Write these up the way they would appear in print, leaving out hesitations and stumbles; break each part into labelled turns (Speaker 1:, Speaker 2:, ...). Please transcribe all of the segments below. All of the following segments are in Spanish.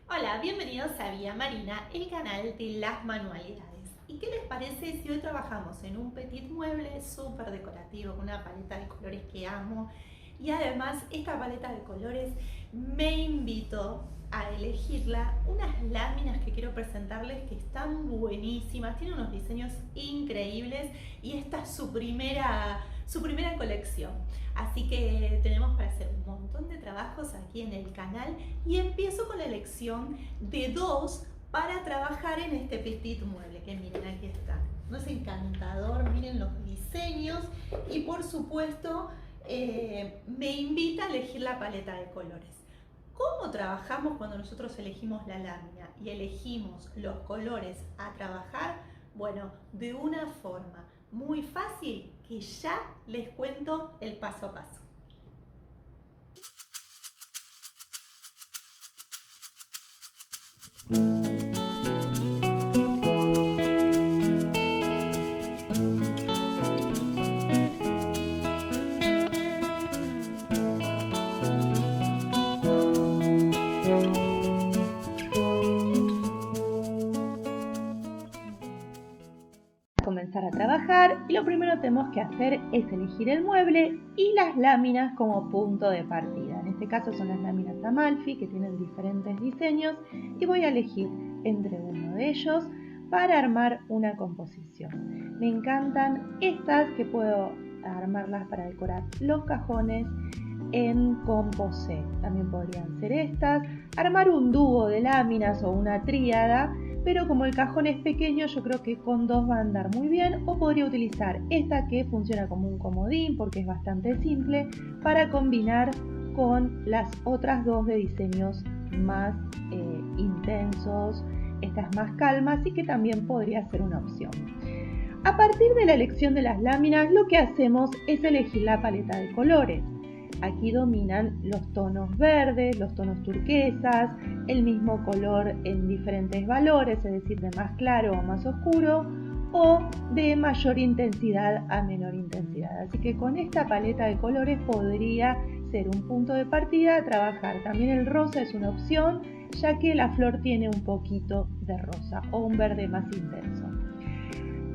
Speaker 1: Hola, bienvenidos a Vía Marina, el canal de las manualidades. ¿Y qué les parece si hoy trabajamos en un petit mueble súper decorativo con una paleta de colores que amo? Y además esta paleta de colores me invitó a elegirla unas láminas que quiero presentarles que están buenísimas, tienen unos diseños increíbles y esta es su primera colección. Así que tenemos para hacer un montón de trabajos aquí en el canal y empiezo con la elección de dos para trabajar en este petit mueble, que miren, aquí está. No es encantador, miren los diseños y por supuesto me invita a elegir la paleta de colores. ¿Cómo trabajamos cuando nosotros elegimos la lámina y elegimos los colores a trabajar? Bueno, de una forma muy fácil que ya les cuento el paso a paso. Comenzar a trabajar y lo primero que tenemos que hacer es elegir el mueble y las láminas como punto de partida. En este caso son las láminas Amalfi que tienen diferentes diseños y voy a elegir entre uno de ellos para armar una composición. Me encantan estas que puedo armarlas para decorar los cajones en composé. También podrían ser estas, armar un dúo de láminas o una tríada, pero como el cajón es pequeño yo creo que con dos va a andar muy bien, o podría utilizar esta que funciona como un comodín porque es bastante simple para combinar con las otras dos de diseños más intensos. Esta es más calma, así que también podría ser una opción. A partir de la elección de las láminas, lo que hacemos es elegir la paleta de colores. Aquí dominan los tonos verdes, los tonos turquesas, el mismo color en diferentes valores, es decir, de más claro a más oscuro o de mayor intensidad a menor intensidad. Así que con esta paleta de colores podría ser un punto de partida a trabajar. También el rosa es una opción, ya que la flor tiene un poquito de rosa o un verde más intenso.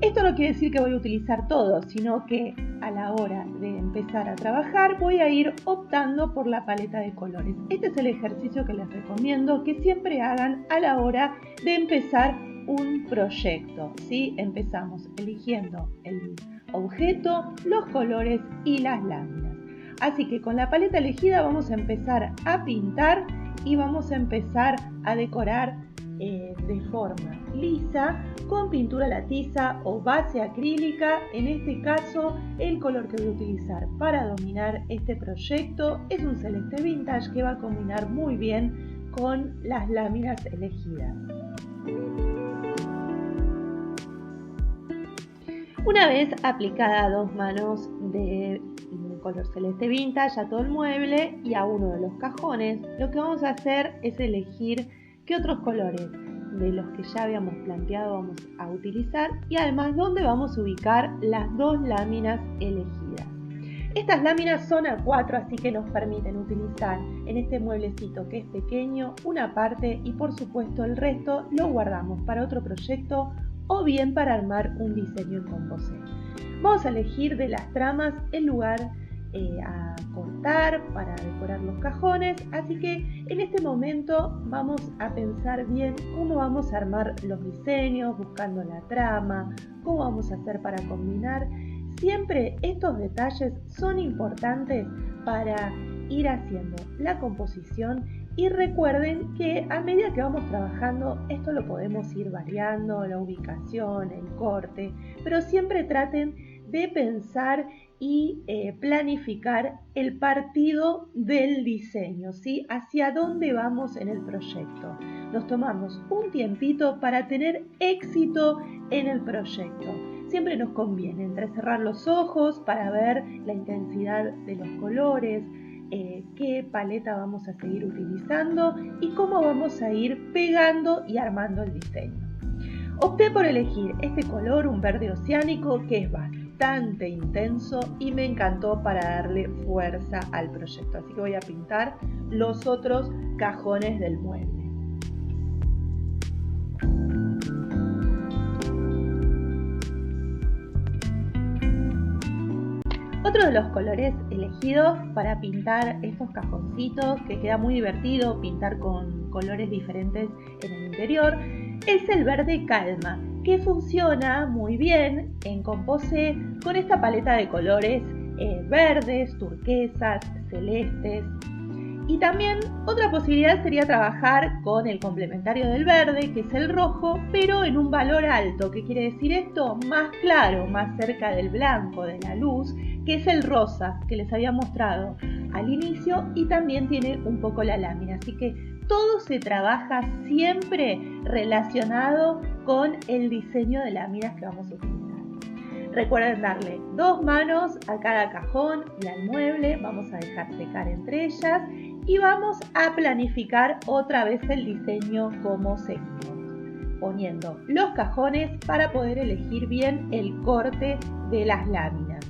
Speaker 1: Esto no quiere decir que voy a utilizar todo, sino que a la hora de empezar a trabajar voy a ir optando por la paleta de colores. Este es el ejercicio que les recomiendo que siempre hagan a la hora de empezar un proyecto, ¿sí? Empezamos eligiendo el objeto, los colores y las láminas. Así que con la paleta elegida vamos a empezar a pintar y vamos a empezar a decorar de forma lisa con pintura a la tiza o base acrílica. En este caso el color que voy a utilizar para dominar este proyecto es un celeste vintage que va a combinar muy bien con las láminas elegidas. Una vez aplicada a dos manos de color celeste vintage a todo el mueble y a uno de los cajones, lo que vamos a hacer es elegir qué otros colores de los que ya habíamos planteado vamos a utilizar y además dónde vamos a ubicar las dos láminas elegidas. Estas láminas son A4, así que nos permiten utilizar en este mueblecito que es pequeño una parte y por supuesto el resto lo guardamos para otro proyecto o bien para armar un diseño en composé. Vamos a elegir de las tramas el lugar a cortar para decorar los cajones, así que en este momento vamos a pensar bien cómo vamos a armar los diseños, buscando la trama, cómo vamos a hacer para combinar. Siempre estos detalles son importantes para ir haciendo la composición y recuerden que a medida que vamos trabajando esto lo podemos ir variando, la ubicación, el corte, pero siempre traten de pensar y planificar el partido del diseño, ¿sí? Hacia dónde vamos en el proyecto. Nos tomamos un tiempito para tener éxito en el proyecto. Siempre nos conviene entrecerrar los ojos para ver la intensidad de los colores, qué paleta vamos a seguir utilizando y cómo vamos a ir pegando y armando el diseño. Opté por elegir este color, un verde oceánico, que es bastante intenso y me encantó para darle fuerza al proyecto. Así que voy a pintar los otros cajones del mueble. Otro de los colores elegidos para pintar estos cajoncitos, que queda muy divertido pintar con colores diferentes en el interior, es el verde calma, que funciona muy bien en Composé con esta paleta de colores verdes, turquesas, celestes. Y también otra posibilidad sería trabajar con el complementario del verde, que es el rojo, pero en un valor alto. ¿Qué quiere decir esto? Más claro, más cerca del blanco, de la luz, que es el rosa, que les había mostrado al inicio, y también tiene un poco la lámina. Así que todo se trabaja siempre relacionado con el diseño de láminas que vamos a utilizar. Recuerden darle 2 manos a cada cajón y al mueble, vamos a dejar secar entre ellas y vamos a planificar otra vez el diseño como seguimos, poniendo los cajones para poder elegir bien el corte de las láminas.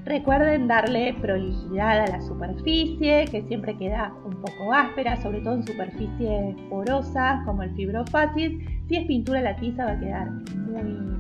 Speaker 1: Recuerden darle prolijidad a la superficie, que siempre queda un poco áspera, sobre todo en superficies porosas como el fibrofácil. Si es pintura la tiza va a quedar muy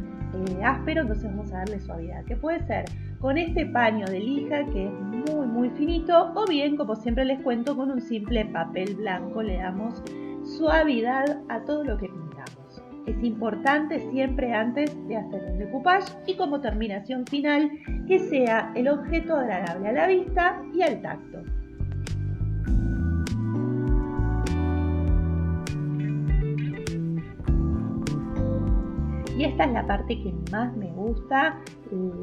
Speaker 1: áspero, entonces vamos a darle suavidad, que puede ser con este paño de lija que es muy finito, o bien, como siempre les cuento, con un simple papel blanco le damos suavidad a todo lo que pintamos. Es importante siempre antes de hacer el decoupage y como terminación final que sea el objeto agradable a la vista y al tacto. Y esta es la parte que más me gusta,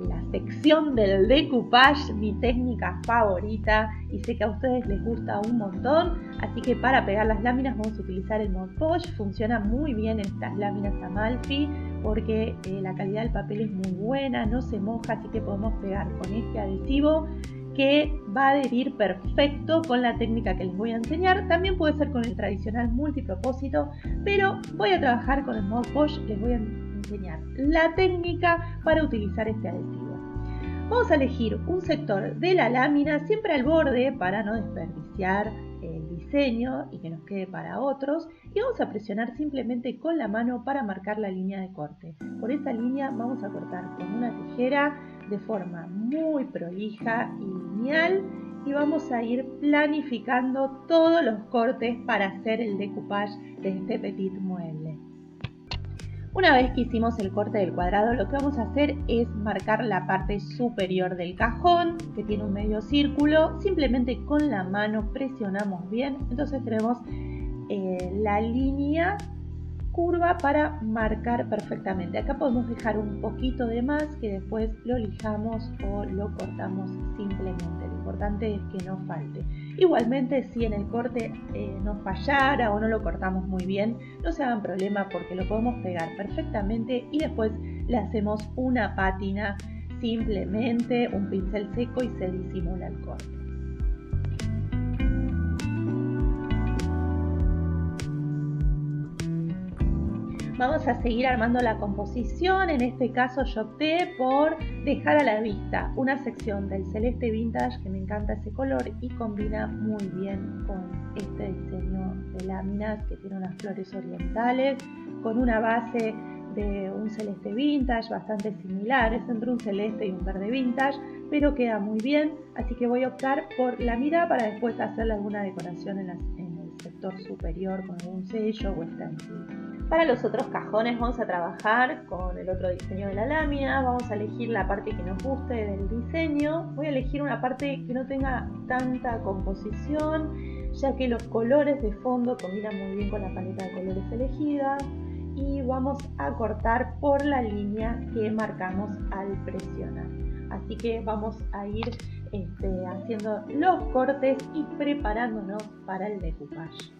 Speaker 1: la sección del decoupage, mi técnica favorita, y sé que a ustedes les gusta un montón, así que para pegar las láminas vamos a utilizar el Mod Podge. Funciona muy bien en estas láminas Amalfi porque la calidad del papel es muy buena, no se moja, así que podemos pegar con este adhesivo que va a adherir perfecto con la técnica que les voy a enseñar. También puede ser con el tradicional multipropósito, pero voy a trabajar con el Mod Podge. Les voy a enseñar la técnica para utilizar este adhesivo. Vamos a elegir un sector de la lámina siempre al borde para no desperdiciar el diseño y que nos quede para otros, y vamos a presionar simplemente con la mano para marcar la línea de corte. Por esa línea vamos a cortar con una tijera de forma muy prolija y lineal, y vamos a ir planificando todos los cortes para hacer el decoupage de este petit mueble. Una vez que hicimos el corte del cuadrado, lo que vamos a hacer es marcar la parte superior del cajón, que tiene un medio círculo. Simplemente con la mano presionamos bien, entonces tenemos la línea curva para marcar perfectamente. Acá podemos dejar un poquito de más que después lo lijamos o lo cortamos simplemente. Lo importante es que no falte. Igualmente, si en el corte nos fallara o no lo cortamos muy bien, no se hagan problema porque lo podemos pegar perfectamente y después le hacemos una pátina, simplemente un pincel seco, y se disimula el corte. Vamos a seguir armando la composición. En este caso yo opté por dejar a la vista una sección del celeste vintage, que me encanta ese color y combina muy bien con este diseño de láminas que tiene unas flores orientales con una base de un celeste vintage bastante similar. Es entre un celeste y un verde vintage, pero queda muy bien, así que voy a optar por la mitad para después hacerle alguna decoración en el sector superior con algún sello o stencil. Para los otros cajones vamos a trabajar con el otro diseño de la lámina. Vamos a elegir la parte que nos guste del diseño. Voy a elegir una parte que no tenga tanta composición, ya que los colores de fondo combinan muy bien con la paleta de colores elegida. Y vamos a cortar por la línea que marcamos al presionar. Así que vamos a ir haciendo los cortes y preparándonos para el decoupage.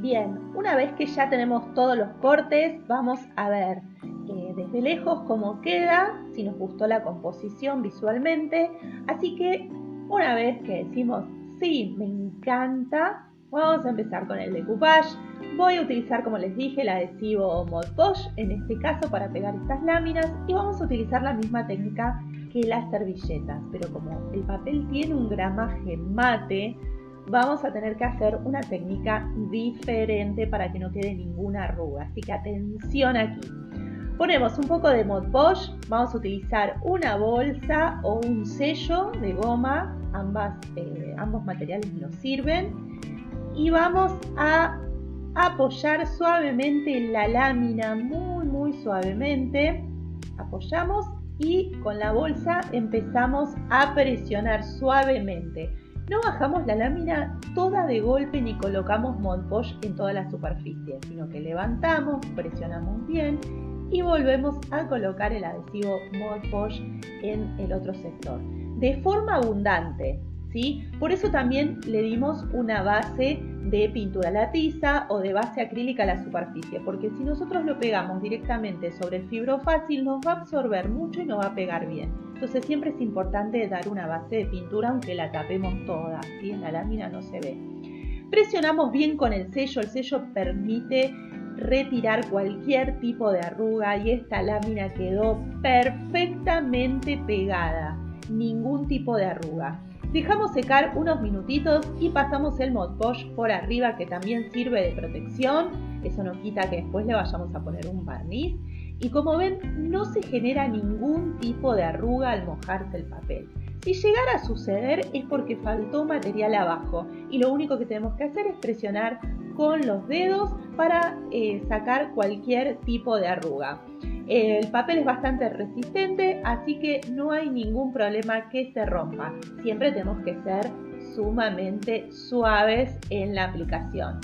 Speaker 1: Bien, una vez que ya tenemos todos los cortes, vamos a ver desde lejos cómo queda, si nos gustó la composición visualmente. Así que una vez que decimos sí, me encanta, vamos a empezar con el decoupage. Voy a utilizar, como les dije, el adhesivo Mod Podge en este caso para pegar estas láminas, y vamos a utilizar la misma técnica que las servilletas, pero como el papel tiene un gramaje mate, vamos a tener que hacer una técnica diferente para que no quede ninguna arruga. Así que atención aquí. Ponemos un poco de Mod Podge, vamos a utilizar una bolsa o un sello de goma, ambos materiales nos sirven, y vamos a apoyar suavemente la lámina, muy suavemente. Apoyamos y con la bolsa empezamos a presionar suavemente. No bajamos la lámina toda de golpe ni colocamos Mod Podge en toda la superficie, sino que levantamos, presionamos bien y volvemos a colocar el adhesivo Mod Podge en el otro sector, de forma abundante, ¿sí? Por eso también le dimos una base de pintura a la tiza o de base acrílica a la superficie, porque si nosotros lo pegamos directamente sobre el fibro fácil, nos va a absorber mucho y no va a pegar bien. Entonces siempre es importante dar una base de pintura aunque la tapemos toda, ¿sí? En la lámina no se ve. Presionamos bien con el sello permite retirar cualquier tipo de arruga y esta lámina quedó perfectamente pegada, ningún tipo de arruga. Dejamos secar unos minutitos y pasamos el Mod Podge por arriba, que también sirve de protección. Eso no quita que después le vayamos a poner un barniz. Y como ven, no se genera ningún tipo de arruga al mojarse el papel. Si llegara a suceder es porque faltó material abajo y lo único que tenemos que hacer es presionar con los dedos para sacar cualquier tipo de arruga. El papel es bastante resistente, así que no hay ningún problema que se rompa. Siempre tenemos que ser sumamente suaves en la aplicación.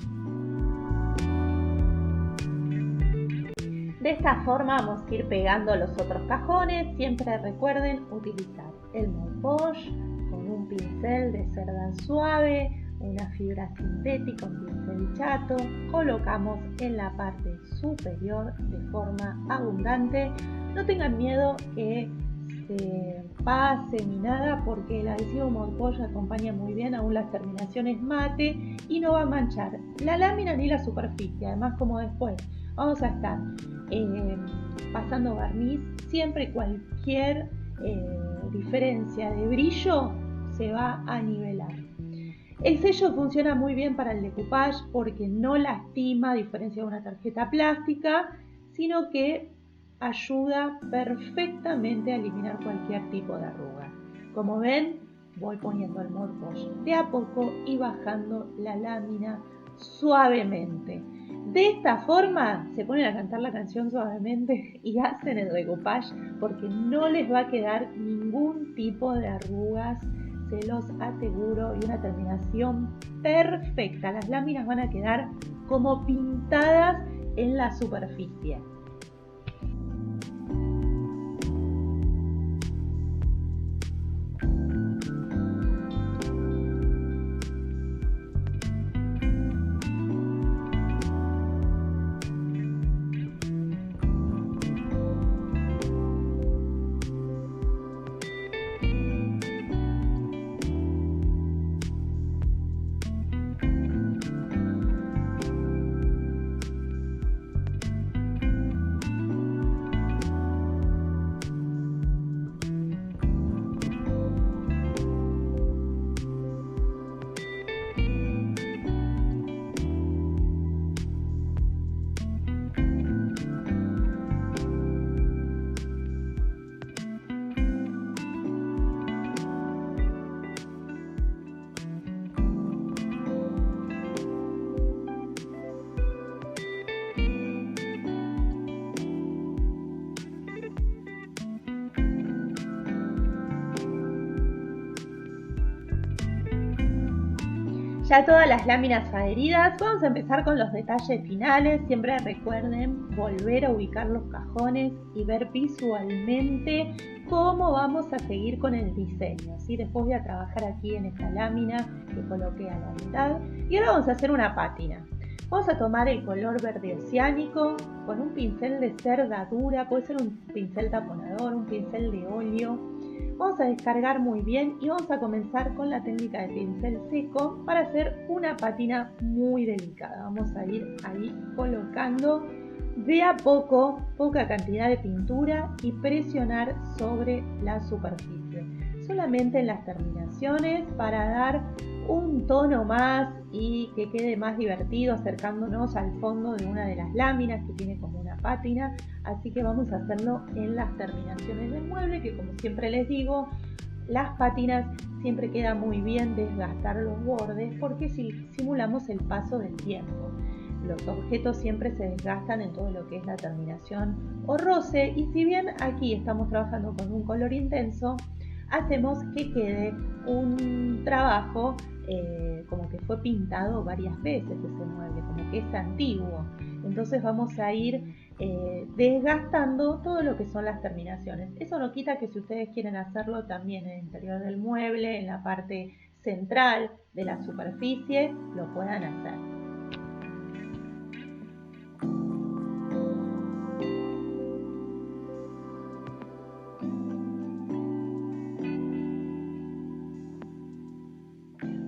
Speaker 1: De esta forma vamos a ir pegando los otros cajones. Siempre recuerden utilizar el Mod Podge con un pincel de cerda suave, una fibra sintética, un pincel chato. Colocamos en la parte superior de forma abundante. No tengan miedo que se pase ni nada, porque el adhesivo Mod Podge acompaña muy bien aún las terminaciones mate y no va a manchar la lámina ni la superficie. Además, como después vamos a estar pasando barniz, siempre cualquier diferencia de brillo se va a nivelar. El sello funciona muy bien para el decoupage porque no lastima, a diferencia de una tarjeta plástica, sino que ayuda perfectamente a eliminar cualquier tipo de arruga. Como ven, voy poniendo el Mod Podge de a poco y bajando la lámina suavemente. De esta forma se ponen a cantar la canción suavemente y hacen el decoupage, porque no les va a quedar ningún tipo de arrugas, se los aseguro, y una terminación perfecta. Las láminas van a quedar como pintadas en la superficie. Ya todas las láminas adheridas, vamos a empezar con los detalles finales. Siempre recuerden volver a ubicar los cajones y ver visualmente cómo vamos a seguir con el diseño, ¿sí? Después voy a trabajar aquí en esta lámina que coloqué a la mitad y ahora vamos a hacer una pátina. Vamos a tomar el color verde oceánico con un pincel de cerda dura, puede ser un pincel taponador, un pincel de óleo. Vamos a descargar muy bien y vamos a comenzar con la técnica de pincel seco para hacer una pátina muy delicada. Vamos a ir ahí colocando de a poco, poca cantidad de pintura y presionar sobre la superficie. Solamente en las terminaciones para dar un tono más y que quede más divertido, acercándonos al fondo de una de las láminas que tiene como una pátina. Así que vamos a hacerlo en las terminaciones del mueble, que como siempre les digo, las pátinas siempre queda muy bien desgastar los bordes porque simulamos el paso del tiempo. Los objetos siempre se desgastan en todo lo que es la terminación o roce, y si bien aquí estamos trabajando con un color intenso, hacemos que quede un trabajo como que fue pintado varias veces ese mueble, como que es antiguo. Entonces vamos a ir desgastando todo lo que son las terminaciones. Eso no quita que si ustedes quieren hacerlo también en el interior del mueble, en la parte central de la superficie, lo puedan hacer.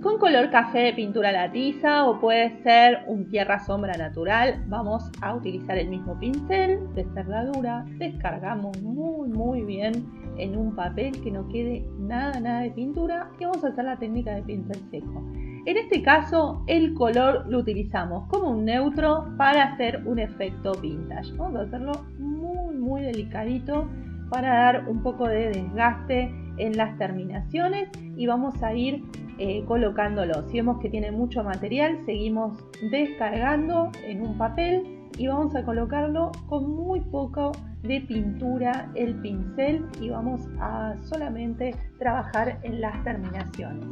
Speaker 1: Con color café de pintura a la tiza o puede ser un tierra sombra natural, vamos a utilizar el mismo pincel de cerradura, descargamos muy bien en un papel que no quede nada de pintura y vamos a hacer la técnica de pincel seco. En este caso el color lo utilizamos como un neutro para hacer un efecto vintage. Vamos a hacerlo muy delicadito para dar un poco de desgaste en las terminaciones y vamos a ir colocándolo. Si vemos que tiene mucho material, seguimos descargando en un papel y vamos a colocarlo con muy poco de pintura el pincel y vamos a solamente trabajar en las terminaciones.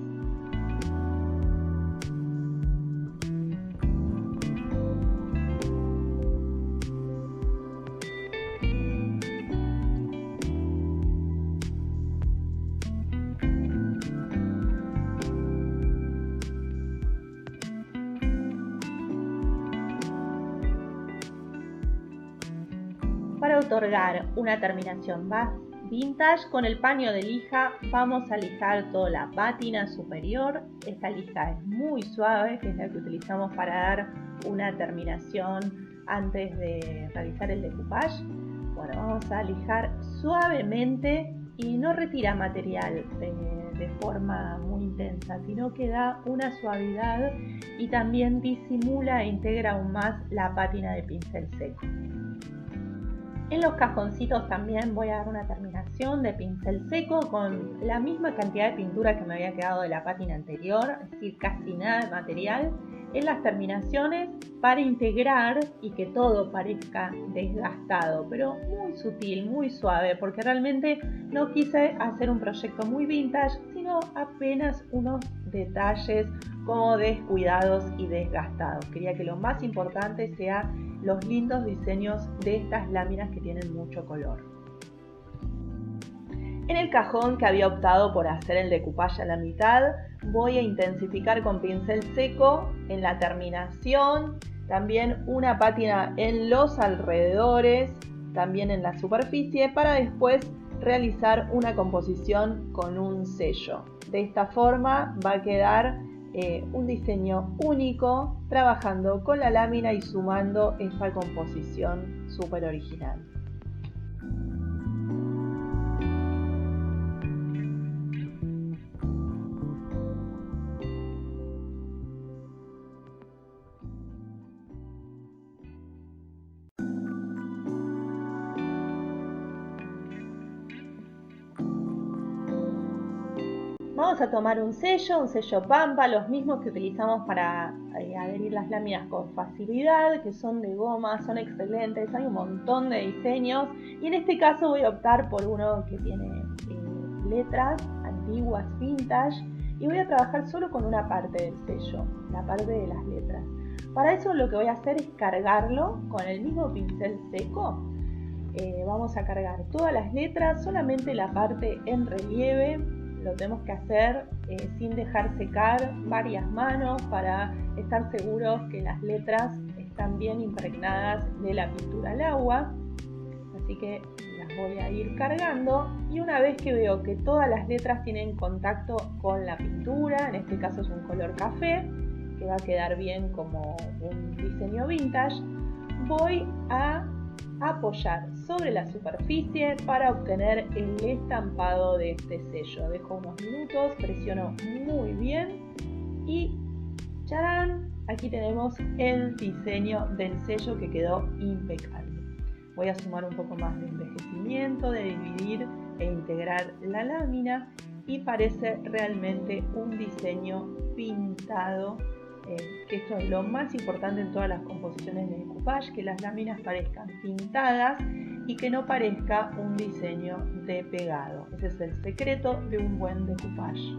Speaker 1: Para otorgar una terminación más vintage, con el paño de lija vamos a lijar toda la pátina superior. Esta lija es muy suave, que es la que utilizamos para dar una terminación antes de realizar el decoupage. Bueno, vamos a lijar suavemente y no retira material de forma muy intensa, sino que da una suavidad y también disimula e integra aún más la pátina de pincel seco. En los cajoncitos también voy a dar una terminación de pincel seco con la misma cantidad de pintura que me había quedado de la pátina anterior, es decir, casi nada de material en las terminaciones para integrar y que todo parezca desgastado, pero muy sutil, muy suave, porque realmente no quise hacer un proyecto muy vintage, sino apenas unos detalles como descuidados y desgastados. Quería que lo más importante sea los lindos diseños de estas láminas que tienen mucho color. En el cajón que había optado por hacer el decoupage a la mitad, voy a intensificar con pincel seco en la terminación, también una pátina en los alrededores, también en la superficie, para después realizar una composición con un sello. De esta forma va a quedar un diseño único, trabajando con la lámina y sumando esta composición súper original. Vamos a tomar un sello Pampa, los mismos que utilizamos para adherir las láminas con facilidad, que son de goma, son excelentes, hay un montón de diseños y en este caso voy a optar por uno que tiene letras antiguas, vintage, y voy a trabajar solo con una parte del sello, la parte de las letras. Para eso lo que voy a hacer es cargarlo con el mismo pincel seco. Vamos a cargar todas las letras, solamente la parte en relieve. lo tenemos que hacer sin dejar secar varias manos para estar seguros que las letras están bien impregnadas de la pintura al agua. Así que las voy a ir cargando y una vez que veo que todas las letras tienen contacto con la pintura, en este caso es un color café, que va a quedar bien como un diseño vintage, voy a apoyar sobre la superficie para obtener el estampado de este sello. Dejo unos minutos, presiono muy bien y ¡charán! Aquí tenemos el diseño del sello que quedó impecable. Voy a sumar un poco más de envejecimiento, de dividir e integrar la lámina y parece realmente un diseño pintado, que esto es lo más importante en todas las composiciones de decoupage, que las láminas parezcan pintadas y que no parezca un diseño de pegado. Ese es el secreto de un buen decoupage.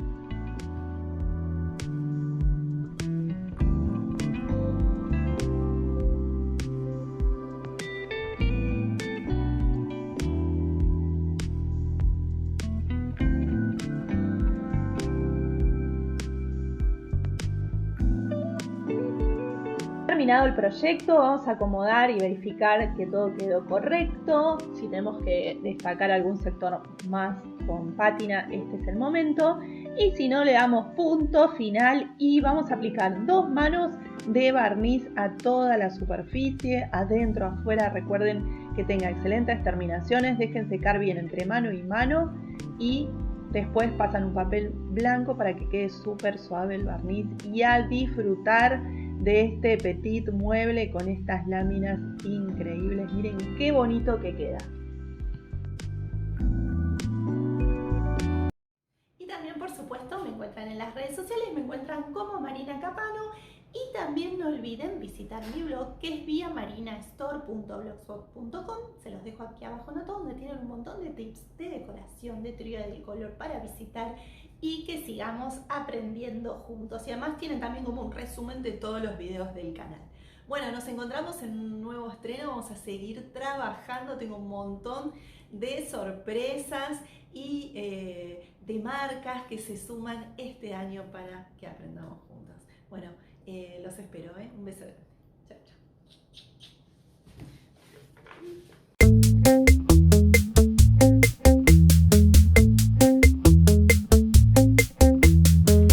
Speaker 1: Terminado el proyecto, vamos a acomodar y verificar que todo quedó correcto. Si tenemos que destacar algún sector más con pátina, este es el momento. Y si no, le damos punto final y vamos a aplicar 2 manos de barniz a toda la superficie, adentro, afuera. Recuerden que tenga excelentes terminaciones, dejen secar bien entre mano y mano y después pasan un papel blanco para que quede súper suave el barniz y a disfrutar de este petit mueble con estas láminas increíbles. Miren qué bonito que queda.
Speaker 2: Y también, por supuesto, me encuentran en las redes sociales, me encuentran como Marina Capano. Y también no olviden visitar mi blog, que es viamarinastore.blogspot.com. Se los dejo aquí abajo anotado, donde tienen un montón de tips de decoración, de teoría del color para visitar y que sigamos aprendiendo juntos. Y además tienen también como un resumen de todos los videos del canal. Bueno, nos encontramos en un nuevo estreno, vamos a seguir trabajando, tengo un montón de sorpresas y de marcas que se suman este año para que aprendamos juntos. Bueno, los espero, un beso grande.